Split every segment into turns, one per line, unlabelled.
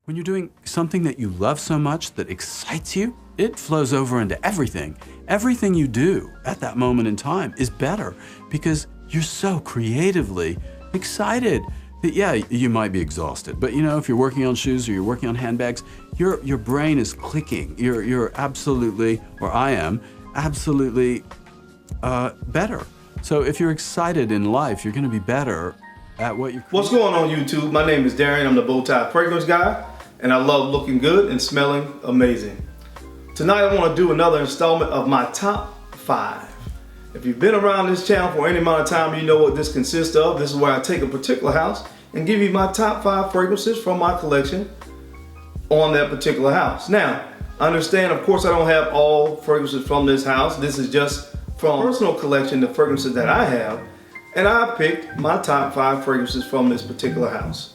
When you're doing something that you love so much that excites you, it flows over into everything. Everything you do at that moment in time is better because you're so creatively excited that, yeah, you might be exhausted. But if you're working on shoes or you're working on handbags, your brain is clicking. You're absolutely, or I am, absolutely better. So if you're excited in life, you're gonna be better at what you're
What's going on YouTube? My name is Darian, I'm the Bowtie Fragrance Guy, and I love looking good and smelling amazing. Tonight I want to do another installment of my top 5. If you've been around this channel for any amount of time, you know what this consists of. This is where I take a particular house and give you my top 5 fragrances from my collection on that particular house. Now, understand, of course, I don't have all fragrances from this house. This is just from a personal collection, the fragrances that I have, and I picked my top 5 fragrances from this particular house.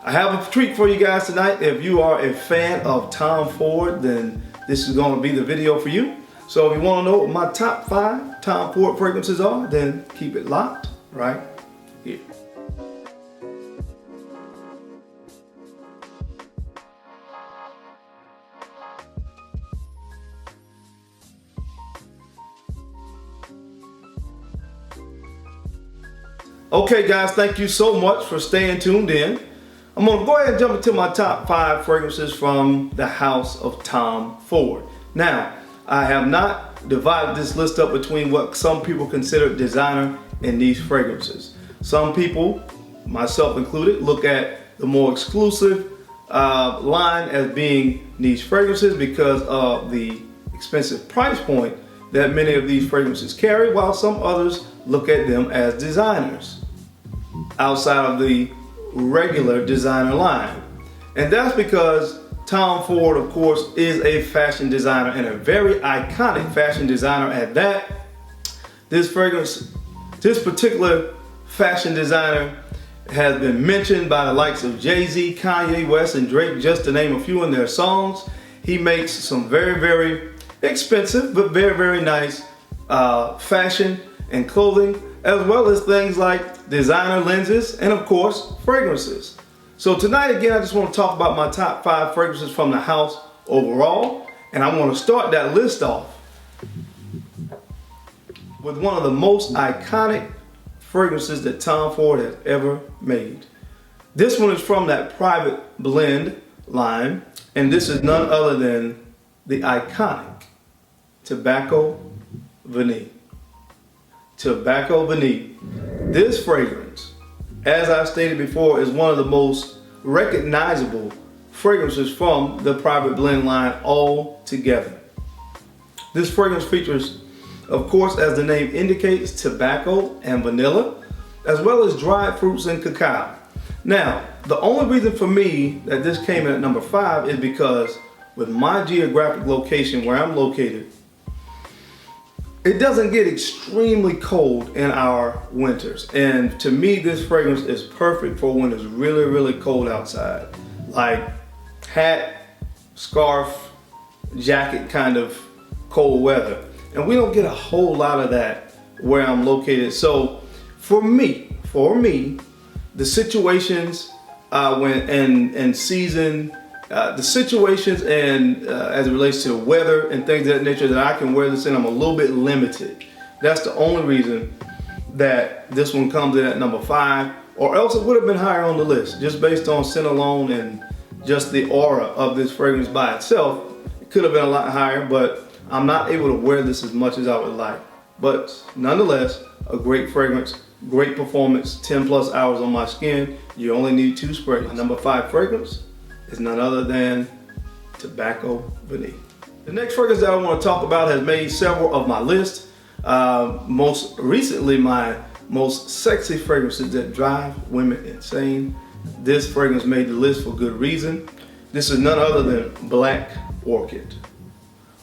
I have a treat for you guys tonight. If you are a fan of Tom Ford, then this is going to be the video for you. So if you want to know what my top 5 Tom Ford fragrances are, then keep it locked right here. Okay guys, thank you so much for staying tuned in. I'm going to go ahead and jump into my top 5 fragrances from the house of Tom Ford. Now, I have not divided this list up between what some people consider designer and niche fragrances. Some people, myself included, look at the more exclusive line as being niche fragrances because of the expensive price point that many of these fragrances carry, while some others look at them as designers outside of the regular designer line. And that's because Tom Ford, of course, is a fashion designer and a very iconic fashion designer at that. This particular fashion designer has been mentioned by the likes of Jay-Z, Kanye West, and Drake, just to name a few in their songs. He makes some very, very expensive but very, very nice fashion and clothing, as well as things like designer lenses and, of course, fragrances. So tonight, again, I just want to talk about my top 5 fragrances from the house overall, and I want to start that list off with one of the most iconic fragrances that Tom Ford has ever made. This one is from that private blend line, and this is none other than the iconic Tobacco Vanille. Tobacco Vanille. This fragrance, as I stated before, is one of the most recognizable fragrances from the private blend line altogether. This fragrance features, of course, as the name indicates, tobacco and vanilla, as well as dried fruits and cacao. Now, the only reason for me that this came in at number 5 is because with my geographic location where I'm located, it doesn't get extremely cold in our winters. And to me, this fragrance is perfect for when it's really, really cold outside. Like hat, scarf, jacket kind of cold weather. And we don't get a whole lot of that where I'm located. So for me, the situations and season, the situations and as it relates to the weather and things of that nature that I can wear this in, I'm a little bit limited. That's the only reason that this one comes in at number 5, or else it would have been higher on the list. Just based on scent alone and just the aura of this fragrance by itself, it could have been a lot higher, but I'm not able to wear this as much as I would like. But nonetheless, a great fragrance, great performance, 10 plus hours on my skin. You only need 2 sprays. My number 5 fragrance is none other than Tobacco Vanille. The next fragrance that I want to talk about has made several of my lists. Most recently, my most sexy fragrances that drive women insane. This fragrance made the list for good reason. This is none other than Black Orchid.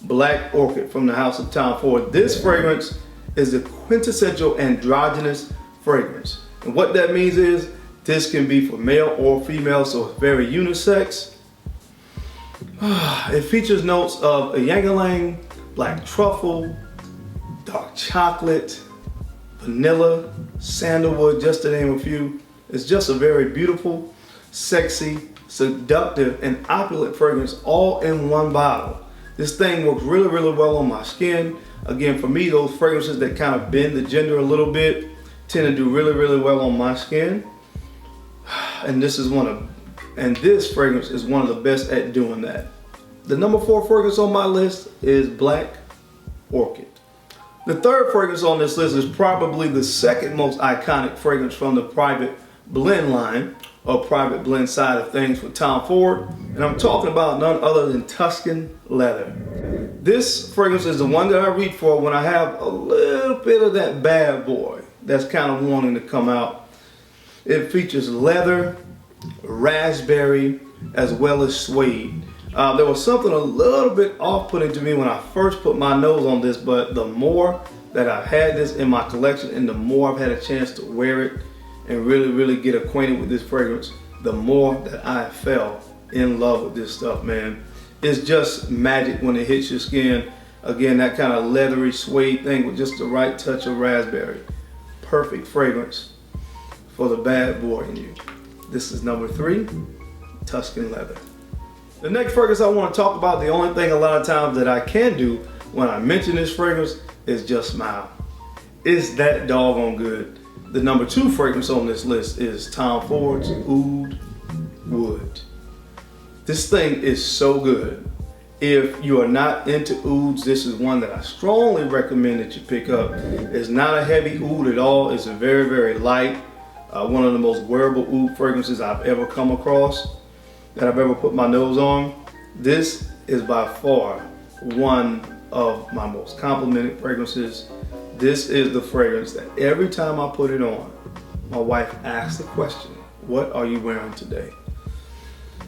Black Orchid from the house of Tom Ford. This fragrance is the quintessential androgynous fragrance. And what that means is this can be for male or female, so it's very unisex. It features notes of a ylang-ylang, black truffle, dark chocolate, vanilla, sandalwood, just to name a few. It's just a very beautiful, sexy, seductive, and opulent fragrance all in one bottle. This thing works really, really well on my skin. Again, for me, those fragrances that kind of bend the gender a little bit tend to do really, really well on my skin. And this fragrance is one of the best at doing that. The number 4 fragrance on my list is Black Orchid. The third fragrance on this list is probably the second most iconic fragrance from the private blend line, or private blend side of things with Tom Ford, and I'm talking about none other than Tuscan Leather. This fragrance is the one that I reach for when I have a little bit of that bad boy that's kind of wanting to come out. It features leather, raspberry, as well as suede. There was something a little bit off-putting to me when I first put my nose on this, but the more that I've had this in my collection and the more I've had a chance to wear it and really, really get acquainted with this fragrance, the more that I fell in love with this stuff, man. It's just magic when it hits your skin. Again, that kind of leathery suede thing with just the right touch of raspberry. Perfect fragrance for the bad boy in you. This is number 3, Tuscan Leather. The next fragrance I want to talk about, the only thing a lot of times that I can do when I mention this fragrance is just smile. It's that doggone good. The number 2 fragrance on this list is Tom Ford's Oud Wood. This thing is so good. If you are not into ouds, this is one that I strongly recommend that you pick up. It's not a heavy oud at all. It's a very, very light, one of the most wearable oud fragrances I've ever come across, that I've ever put my nose on. This is by far one of my most complimented fragrances. This is the fragrance that every time I put it on, my wife asks the question, what are you wearing today?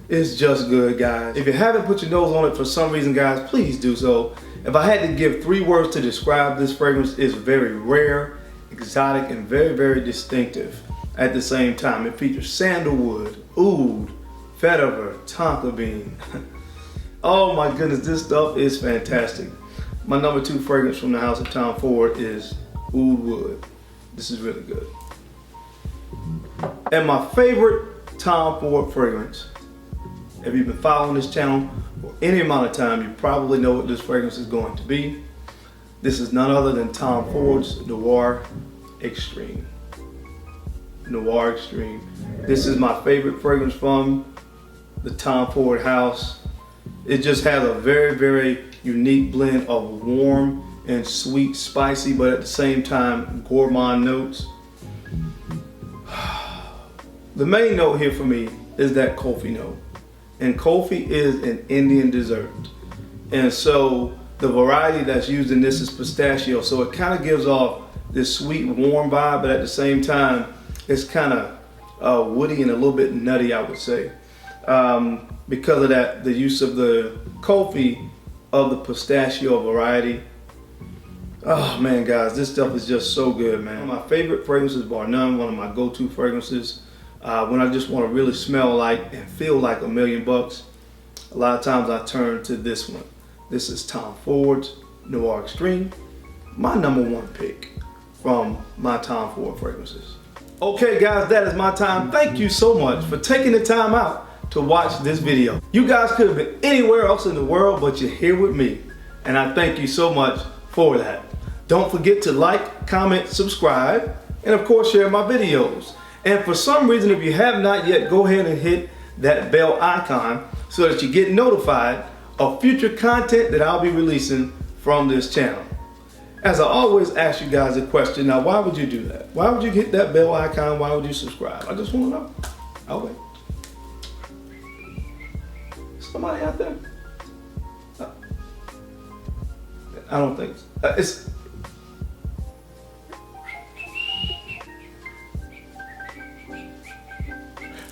It's just good, guys. If you haven't put your nose on it for some reason, guys, please do so. If I had to give 3 words to describe this fragrance, it's very rare, exotic, and very, very distinctive at the same time. It features sandalwood, oud, vetiver, tonka bean. Oh my goodness, this stuff is fantastic. My number 2 fragrance from the house of Tom Ford is Oud Wood. This is really good. And my favorite Tom Ford fragrance, if you've been following this channel for any amount of time, you probably know what this fragrance is going to be. This is none other than Tom Ford's Noir Extreme. Noir Extreme. This is my favorite fragrance from the Tom Ford house. It just has a very, very unique blend of warm and sweet, spicy, but at the same time, gourmand notes. The main note here for me is that coffee note. And coffee is an Indian dessert. And so the variety that's used in this is pistachio. So it kind of gives off this sweet, warm vibe, but at the same time, it's kind of woody and a little bit nutty, I would say. Because of that, the use of the coffee of the pistachio variety. Oh man, guys, this stuff is just so good, man. One of my favorite fragrances, bar none, one of my go-to fragrances. When I just want to really smell like and feel like $1,000,000, a lot of times I turn to this one. This is Tom Ford's Noir Extreme, my number 1 pick from my Tom Ford fragrances. Okay guys, that is my time. Thank you so much for taking the time out to watch this video. You guys could have been anywhere else in the world, but you're here with me, and I thank you so much for that. Don't forget to like, comment, subscribe, and of course share my videos. And for some reason, if you have not yet, go ahead and hit that bell icon so that you get notified of future content that I'll be releasing from this channel. As I always ask you guys a question, now why would you do that? Why would you hit that bell icon? Why would you subscribe? I just want to know. I'll wait. Somebody out there? No. I don't think so. It's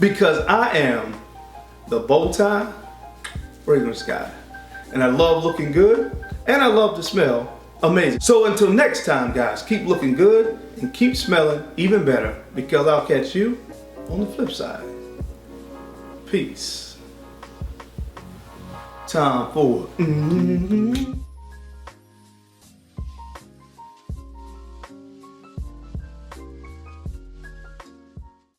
because I am the bow tie fragrance guy, and I love looking good, and I love to smell amazing. So until next time, guys, keep looking good and keep smelling even better, because I'll catch you on the flip side. Peace. Tom Ford.